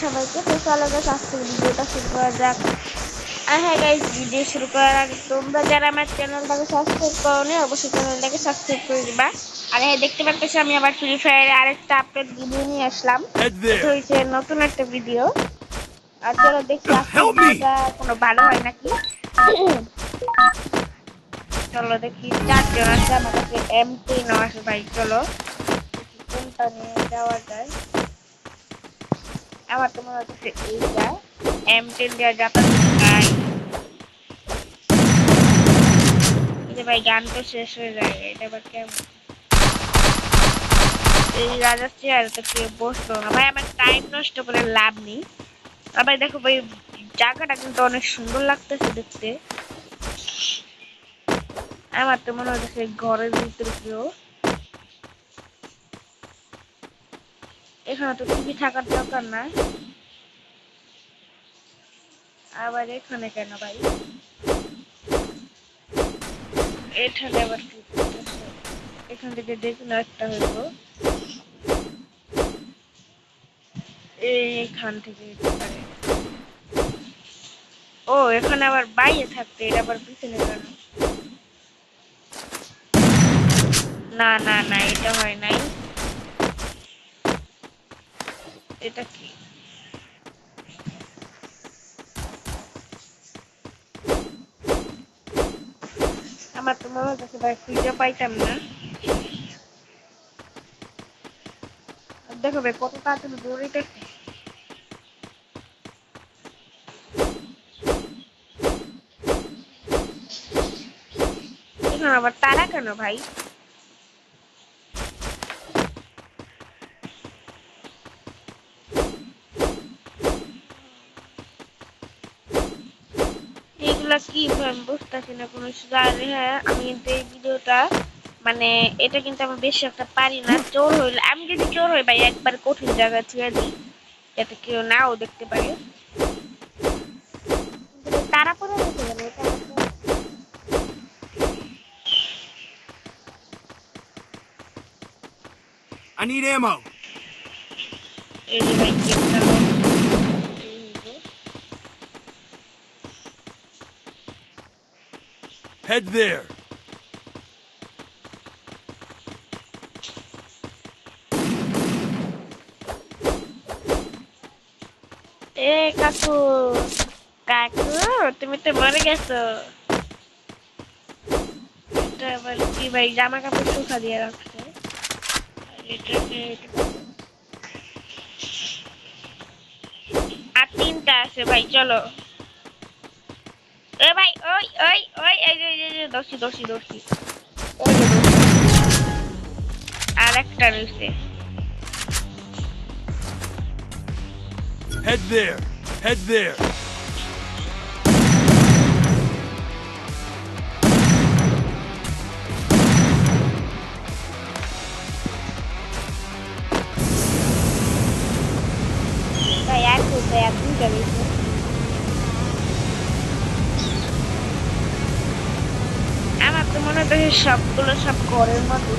সবাইকে। তো চলো গাইস আজকের ভিডিওটা শুরু করা যাক। আর হ্যাঁ গাইস, ভিডিও শুরু করার আগে তোমরা যারা আমার চ্যানেলটাকে সাবস্ক্রাইব করোনি অবশ্যই চ্যানেলটাকে সাবস্ক্রাইব করে দিবা। আর হ্যাঁ, দেখতে পাচ্ছ আমি আবার ফ্রি ফায়ারে আরেকটা আপডেট ভিডিও নিয়ে আসলাম। এটা হচ্ছে নতুন একটা ভিডিও। আর চলো দেখি আজকের ভিডিওটা কোনো ভালো হয় নাকি। চলো দেখি 4 জন আছে, আমার কাছে M10 আছে ভাই। চলো দেখি কোনটা নিয়ে যাওয়া যায়। আমার তো মনে হচ্ছে এইটা M10 দেওয়া যাতায়াত গাই। এই যে ভাই গান তো শেষ হয়ে যায়, এটা আবার কেমন? এই রাজার চেয়ার তো কেউ বসলো না ভাই, আমার টাইম নষ্ট করে লাভ নেই। আবার দেখো ভাই, জায়গাটা কিন্তু অনেক সুন্দর লাগতেছে দেখতে। আমার তো মনে হচ্ছে ঘরের ভিতরে কেউ। এখানে তো টিভি থাকার দরকার না। আবার এখানে কেন ভাই? এখানে আবার কি করতেছে? এখান থেকে দেখুন একটা হইব। এইখান থেকে যেতে পারে। ও এখানে আবার বাইরে থাকতে, এটা আবার পিছনে কেন? না না না, এটা হয় নাই। এটা কি? আমার তো মনে হচ্ছে ভাই খুঁজে পাইতাম না। দেখো ভাই কত তাড়াতাড়ি দৌড়াইতেছে। এখানে আবার তারা কেন ভাই? এগুলা কি ভাই আমি বুঝতেছি না কোনো জানি। হ্যাঁ আমি কিন্তু এই ভিডিওটা মানে এটা কিন্তু আমি বেশি একটা পারি না। চোর হইলে আমি যদি চোর হই ভাই একবার কঠিন জায়গা ছেড়ে দিই, যাতে কেউ নাও দেখতে পারে। কিন্তু তারা পরে গেছে কেন? এটা I need ammo. এই যে ভাই গেমটা Head there. এ কাকু, কাকু তুমি তো মরে গেছো। এটা আবার কি ভাই? জামা কাপড় শুকা দিয়ে রাখছে। আর 3টা আছে ভাই, চলো। এ ভাই ওই ওই ওই এই যে দর্শি দর্শি দর্শি। ওই যে দর্শি। আর একটা রয়েছে। Head there. Head there. ভাই আর কোথায়? আর 2টা রয়েছে। আমার তো মনে হচ্ছে সবগুলো সব ঘরের মধ্যে।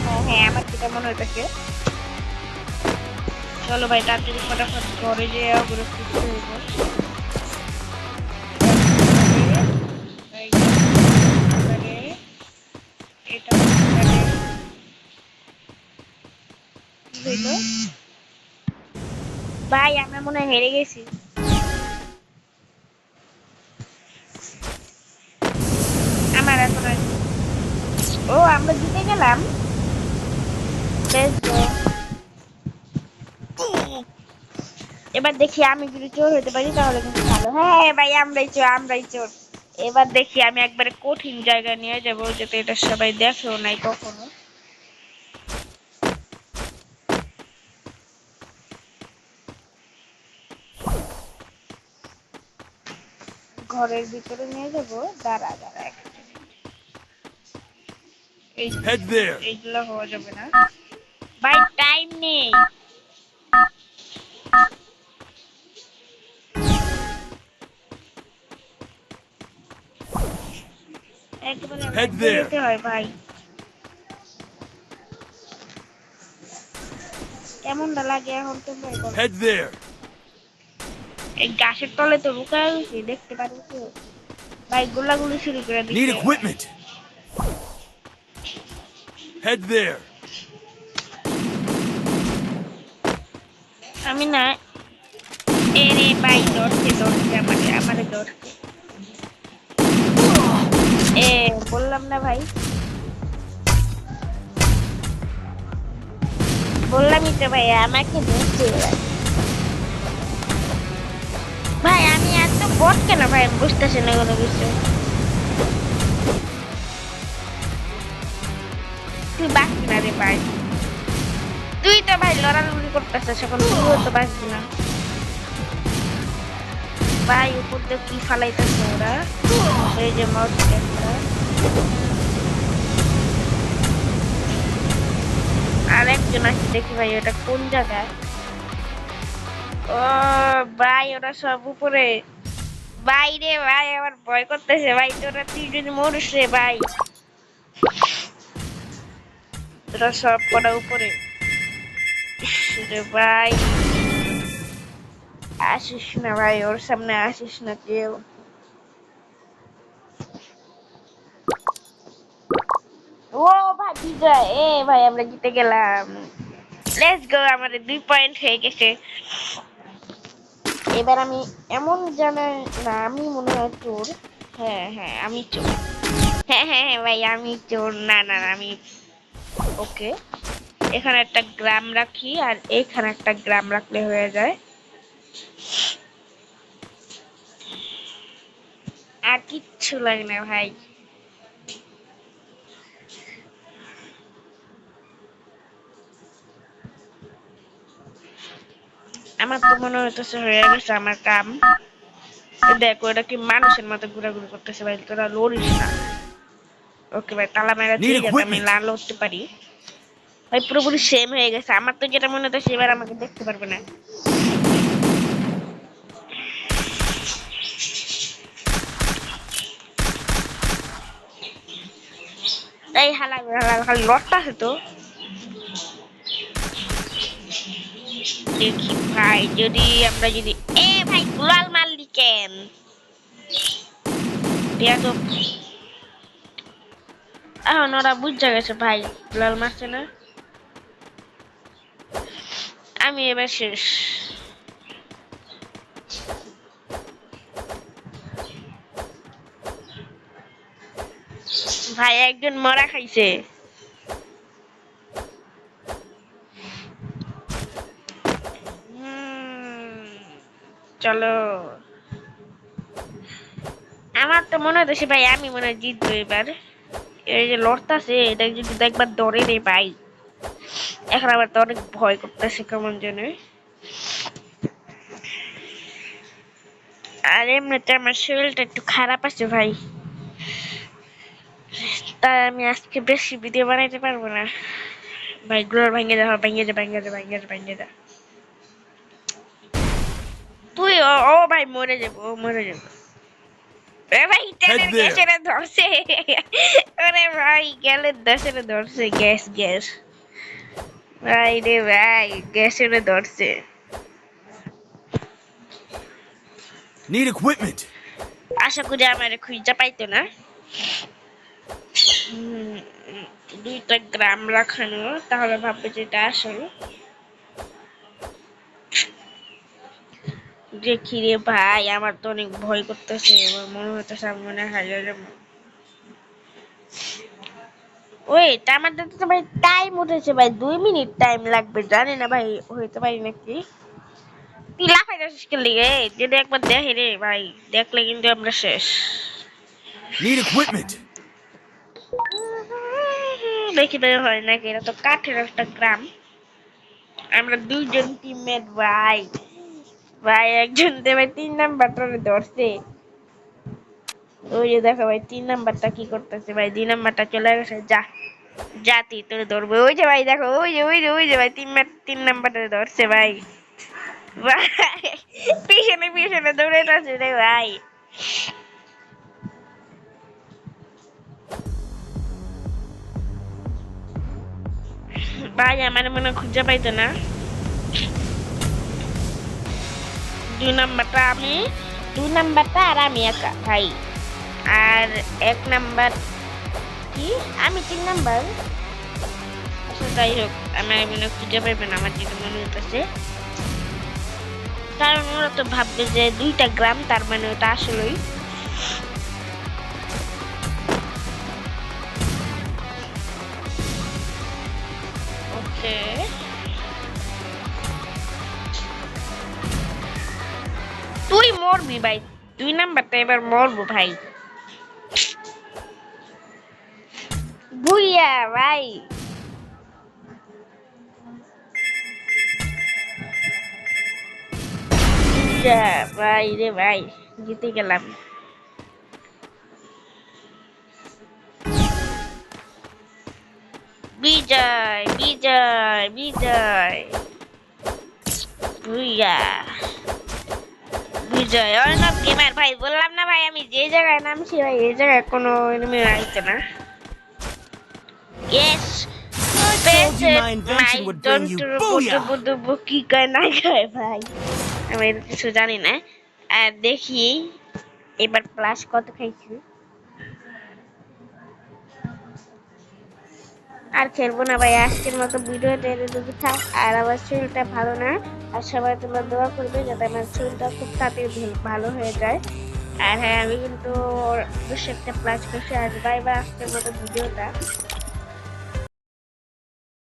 হ্যাঁ হ্যাঁ, আমার যেটা মনে হইতেছে। চলো ভাই তাড়াতাড়ি ফটাফট ঘরে যেয়ে ওগুলো খুঁজতে হইব। এটা কি হইলো? ভাই আমরা মনে হয় হেরে গেছি। আমার এখন ও আমরা জিতে গেলাম। Let's go. এবার দেখি আমি যদি চোর হতে পারি তাহলে কিন্তু ভালো। হ্যাঁ ভাই আমরাই চোর, আমরাই চোর। এবার দেখি আমি একবারে কঠিন জায়গায় নিয়ে যাব, যাতে এটা সবাই দেখেও নাই কখনো। ঘরের ভিতরে নিয়ে যাব। দাঁড়া দাঁড়া এক মিনিট। এই Head there. এইগুলো হওয়া যাবে না ভাই, টাইম নেই। একবারে Head লাইন দিয়ে there. যেতে হয় ভাই। কেমনটা লাগে এখন তোমরাই বলো। Head there. এই গাছের তলে তো লুকায় গেছি, দেখতে পারো কেউ? ভাই গোলাগুলি শুরু করে Need দিছে। equipment. Head there. আমি না এরে ভাই ধরছে আমারে ধরছে। এ বললাম না ভাই, বললামই তো ভাই আমাকে ধরছে ভাই। ভাই আমি এত বট কেন ভাই, আমি বুঝতেছি না কোনো কিছু। তুই বাঁচবি না রে ভাই, তুই তো ভাই লড়ালড়ি করতেছিস এখন, তুইও তো বাঁচবি না ভাই। উপর দিয়ে কি ফালাইতেছে ওরা, এই যে মরছে একটা। আর একজন আছে দেখি ভাই, ওটা কোন জায়গায়? ও ভাই ওরা সব উপরে। ভাই রে ভাই আমার ভয় করতেছে ভাই, তোরা তুই যদি মরিস রে ভাই। তোরা সব কটা উপরে। ইস রে ভাই, আসিস না ভাই, ওর সামনে আসিস না কেউ। ও ভাই বিজয়, এ ভাই আমরা জিতে গেলাম। লেটস গো, আমাদের 2 পয়েন্ট হয়ে গেছে। এবার আমি এমন জানা না, আমি মনে হয় চোর। হ্যাঁ হ্যাঁ আমি চোর। হ্যাঁ হ্যাঁ হ্যাঁ ভাই আমি চোর, না না না, আমি ওকে। এখানে একটা গ্রাম রাখি আর এখানে একটা গ্রাম রাখলে হয়ে যায়, আর কিচ্ছু লাগে না ভাই। আমার তো মনে হইতেছে হয়ে গেছে আমার কাম। দেখো এটা কি মানুষের মতো ঘোরাঘুরি করতেছে ভাই, তোরা লড়িস না। ওকে ভাই তালা মেরা Need দিয়ে যাতে আমি equipment. না লড়তে পারি। ভাই পুরোপুরি সেম হয়ে গেছে, আমার তো যেটা মনে হচ্ছে এবার আমাকে দেখতে পারবে না। এই হালা হালা খালি লড়তাছে তো। দেখি ভাই যদি আমরা যদি, এ ভাই গুলাল মারলি কেন? বেয়াদব। এখন ওরা বুঝা গেছে ভাই গুলাল মারছে না। আমি এবার শেষ। ভাই একজন মরা খাইছে। চলো, আমার তো মনে হচ্ছে ভাই আমি মনে হয় জিতবো এবার। এই যে লড়তাছে এটা যদি একবার ধরে রে ভাই, এখন আবার তো অনেক ভয় করতেছে কেমন যেন। আর এমনিতে আমার শরীরটা একটু খারাপ আছে ভাই, তাই আমি আজকে বেশি ভিডিও বানাইতে পারবো না ভাই। গ্লোর ভাঙে যা, ভাঙে যা, ভাঙে যা, ভাঙে যা, ভাঙে যা। তুই ও ও ভাই মরে যাবো, ও মরে যাবো। এ ভাই Head টেনের there. গ্যাসের ধরছে। ওরে ভাই গেলের দেশের ধরছে, গ্যাস গ্যাস। ভাই রে ভাই গ্যাসের ধরছে। Need equipment. আশা করি আমার খুঁজে পাইতো না। দুইটা গ্রাম রাখানো, তাহলে ভাববে যে এটা আসল। দেখি রে ভাই আমার তো অনেক ভয় করতেছে, আমার মনে হইতেছে আমি মনে হয় হারিয়ে যাবো। ওয়েট আমাদের তো ভাই টাইম উঠেছে ভাই, 2 মিনিট টাইম লাগবে, জানি না ভাই হইতে পারি নাকি। তুই লাফাই যাচ্ছিস কে লিগে? যদি একবার দেখে রে ভাই, দেখলে কিন্তু আমরা শেষ। Need equipment. দেখি বের হয় নাকি, এটা তো কাঠের একটা গ্রাম। আমরা দুইজন টিমমেট ভাই। ভাই একজন তো ভাই 3 নাম্বারটা ধরছে। ওই যে দেখো ভাই 3 নাম্বারটা কি করতেছে ভাই, 2 নাম্বারটা চলে গেছে, যা জাতি তোরে ধরবে। ওই যে ভাই দেখো, ওই যে ভাই 3 নাম্বারটা ধরছে ভাই। ভাই পিছনে পিছনে দৌড়ে আছে রে ভাই। ভাই আমার মনে হয় খুঁজে পাইতো না। দুই নাম্বারটা আর আমি একা ভাই। আর 1 নাম্বার কি আমি 3 নাম্বার। আচ্ছা যাই হোক, আমার মনে খুঁজে পাইবেন আমার যেটা মনে হইতেছে, কারণ ওরা তো ভাববে যে 2টা গ্রাম, তার মানে ওটা আসলেই। ওকে, তুই মরবি ভাই, 2 নাম্বারটা এবার মরবো ভাই। ভুইয়া ভাই, ভাই রে ভাই, জিতে গেলাম। বিজয় বিজয় বিজয়, ভুইয়া বিজয়। অর্ণব গেমার ভাই, বললাম না ভাই আমি যে জায়গায় নামছি ভাই এই জায়গায় কোনো এনিমি আসছে না। Yes, told you my invention would bring you booyah! কি কয় না কয় ভাই, আমি এর কিছু জানি না। আর দেখি এবার প্লাস কত খাইছি। আর খেলবো না ভাই, আজকের মতো ভিডিওটা এতটুকু থাক। আর আমার শরীরটা ভালো না, আর সবাই তোমরা দোয়া করবে যাতে আমার শরীরটা খুব তাড়াতাড়ি ভালো হয়ে যায়। আর হ্যাঁ, আমি কিন্তু 200 প্লাস করছি। আর বাই বাই, আজকের মতো ভিডিওটা।